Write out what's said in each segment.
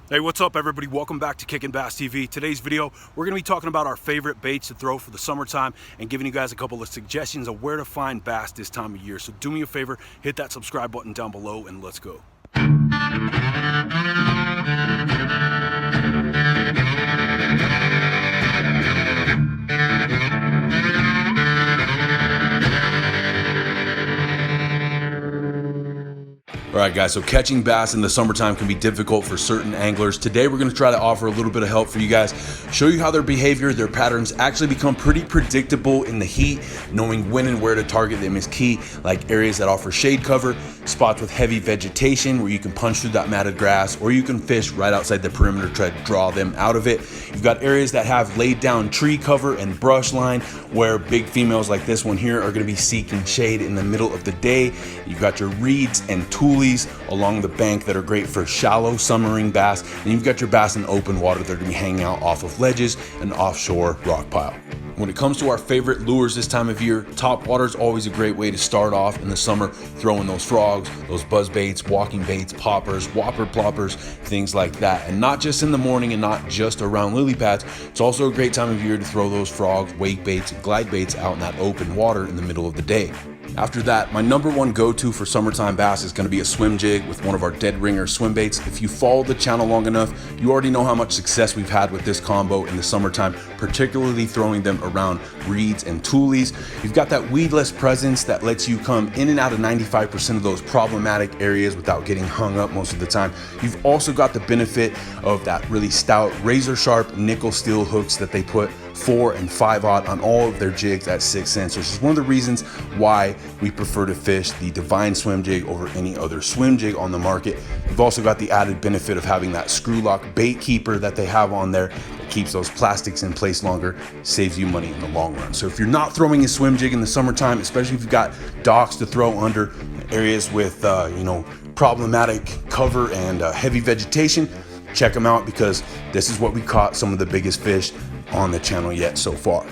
Hey, what's up everybody? Welcome back to Kickin' Bass TV. Today's video, we're gonna be talking about our favorite baits to throw for the summertime and giving you guys a couple of suggestions of where to find bass this time of year. So do me a favor, hit that subscribe button down below and let's go. Alright guys, so catching bass in the summertime can be difficult for certain anglers. Today we're going to try to offer a little bit of help for you guys, show you how their behavior, their patterns actually become pretty predictable in the heat. Knowing when and where to target them is key, like areas that offer shade cover, spots with heavy vegetation where you can punch through that matted grass, or you can fish right outside the perimeter to try to draw them out of it. You've got areas that have laid down tree cover and brush line where big females like this one here are going to be seeking shade in the middle of the day. You've got your reeds and tules along the bank that are great for shallow summering bass, and you've got your bass in open water that are going to be hanging out off of ledges and offshore rock pile. When it comes to our favorite lures this time of year, Topwater is always a great way to start off in the summer, throwing those frogs, those buzz baits, walking baits, poppers, whopper ploppers, things like that. And not just in the morning and not just around lily pads, it's also a great time of year to throw those frogs, wake baits, and glide baits out in that open water in the middle of the day. After that, my number one go-to for summertime bass is going to be a swim jig with one of our dead ringer swim baits. If you follow the channel long enough, you already know how much success we've had with this combo in the summertime, particularly throwing them around reeds and tules. You've got that weedless presence that lets you come in and out of 95% of those problematic areas without getting hung up most of the time. You've also got the benefit of that really stout razor sharp nickel steel hooks that they put 4 and 5/0 on all of their jigs at 6 cents, which is one of the reasons why we prefer to fish the Divine swim jig over any other swim jig on the market. You've also got the added benefit of having that screw lock bait keeper that they have on there that keeps those plastics in place longer, saves you money in the long run. So if you're not throwing a swim jig in the summertime, especially if you've got docks to throw under areas with problematic cover and heavy vegetation, check them out, because this is what we caught some of the biggest fish on the channel yet so far.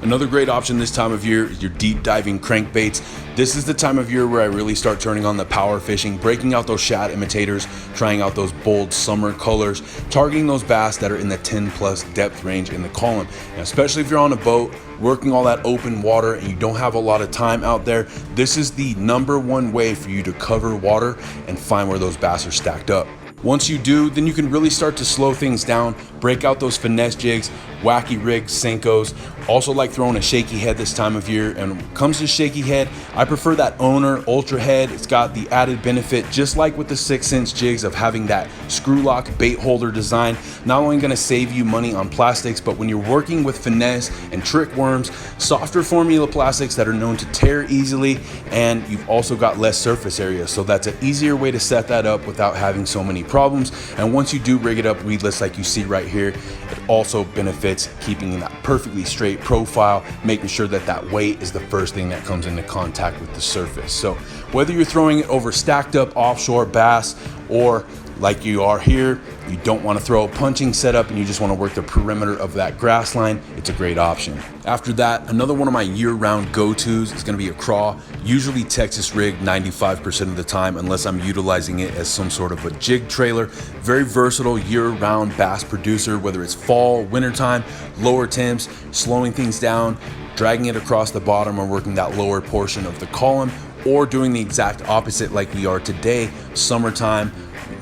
Another great option this time of year is your deep diving crankbaits. This is the time of year where I really start turning on the power fishing, breaking out those shad imitators, trying out those bold summer colors, targeting those bass that are in the 10+ depth range in the column. And especially if you're on a boat, working all that open water and you don't have a lot of time out there, this is the number one way for you to cover water and find where those bass are stacked up. Once you do, then you can really start to slow things down, break out those finesse jigs, wacky rigs, Senkos. Also like throwing a shaky head this time of year. And when it comes to shaky head, I prefer that Owner Ultra head. It's got the added benefit, just like with the 6-inch jigs, of having that screw lock bait holder design. Not only gonna save you money on plastics, but when you're working with finesse and trick worms, softer formula plastics that are known to tear easily, and you've also got less surface area. So that's an easier way to set that up without having so many problems. And once you do rig it up weedless like you see right here, it also benefits keeping that perfectly straight profile, making sure that that weight is the first thing that comes into contact with the surface. So whether you're throwing it over stacked up offshore bass, or like you are here, you don't want to throw a punching setup and you just want to work the perimeter of that grass line, it's a great option. After that, another one of my year-round go-tos is going to be a Craw, usually Texas rig 95% of the time, unless I'm utilizing it as some sort of a jig trailer. Very versatile year-round bass producer, whether it's fall, wintertime, lower temps, slowing things down, dragging it across the bottom, or working that lower portion of the column, or doing the exact opposite like we are today, summertime,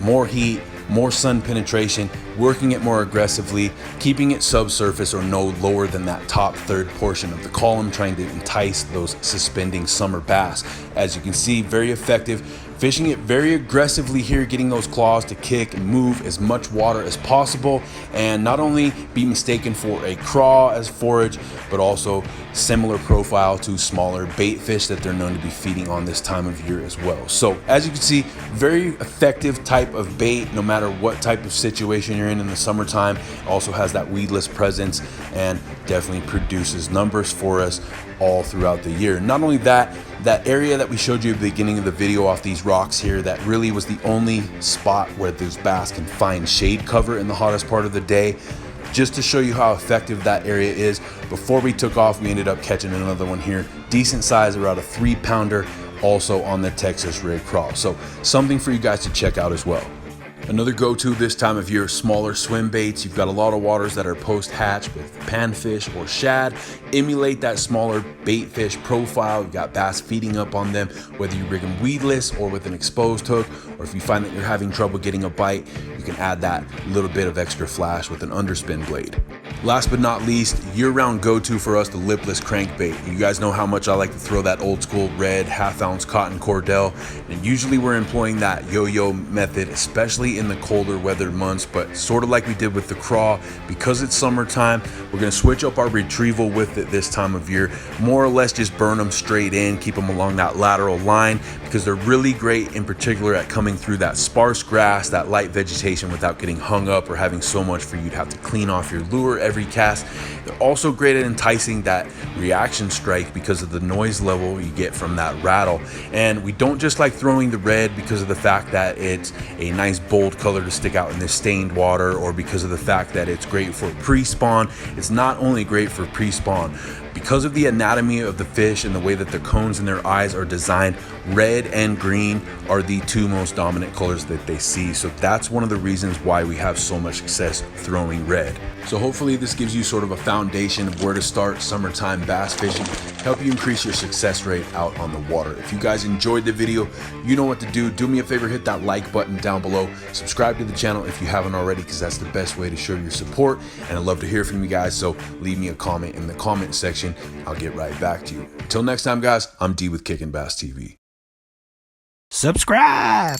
more heat, more sun penetration, working it more aggressively, keeping it subsurface or no lower than that top third portion of the column, trying to entice those suspending summer bass. As you can see, very effective. Fishing it very aggressively here, getting those claws to kick and move as much water as possible, and not only be mistaken for a craw as forage, but also similar profile to smaller bait fish that they're known to be feeding on this time of year as well. So as you can see, very effective type of bait no matter what type of situation you're in the summertime. It also has that weedless presence and definitely produces numbers for us all throughout the year. Not only that, that area that we showed you at the beginning of the video off these rocks here, that really was the only spot where those bass can find shade cover in the hottest part of the day. Just to show you how effective that area is, before we took off, we ended up catching another one here, decent size, around a 3-pounder, also on the Texas rig Craw. So something for you guys to check out as well. Another go-to this time of year, smaller swim baits. You've got a lot of waters that are post-hatch with panfish or shad. Emulate that smaller bait fish profile. You've got bass feeding up on them, whether you rig them weedless or with an exposed hook, or if you find that you're having trouble getting a bite, you can add that little bit of extra flash with an underspin blade. Last but not least, year-round go-to for us, the lipless crankbait. You guys know how much I like to throw that old school red half-ounce cotton cordell, and usually we're employing that yo-yo method, especially in the colder weather months, but sort of like we did with the Craw, because it's summertime, we're gonna switch up our retrieval with it this time of year. More or less just burn them straight in, keep them along that lateral line, because they're really great in particular at coming through that sparse grass, that light vegetation without getting hung up or having so much for you to have to clean off your lure every cast. They're also great at enticing that reaction strike because of the noise level you get from that rattle. And we don't just like throwing the red because of the fact that it's a nice bold color to stick out in this stained water, or because of the fact that it's great for pre-spawn. It's not only great for pre-spawn. Because of the anatomy of the fish and the way that the cones in their eyes are designed, red and green are the two most dominant colors that they see. So that's one of the reasons why we have so much success throwing red. So hopefully this gives you sort of a foundation of where to start summertime bass fishing, help you increase your success rate out on the water. If you guys enjoyed the video, you know what to do. Do me a favor, hit that like button down below. Subscribe to the channel if you haven't already, because that's the best way to show your support. And I'd love to hear from you guys. So leave me a comment in the comment section. I'll get right back to you. Until next time, guys, I'm D with Kickin' Bass TV. Subscribe!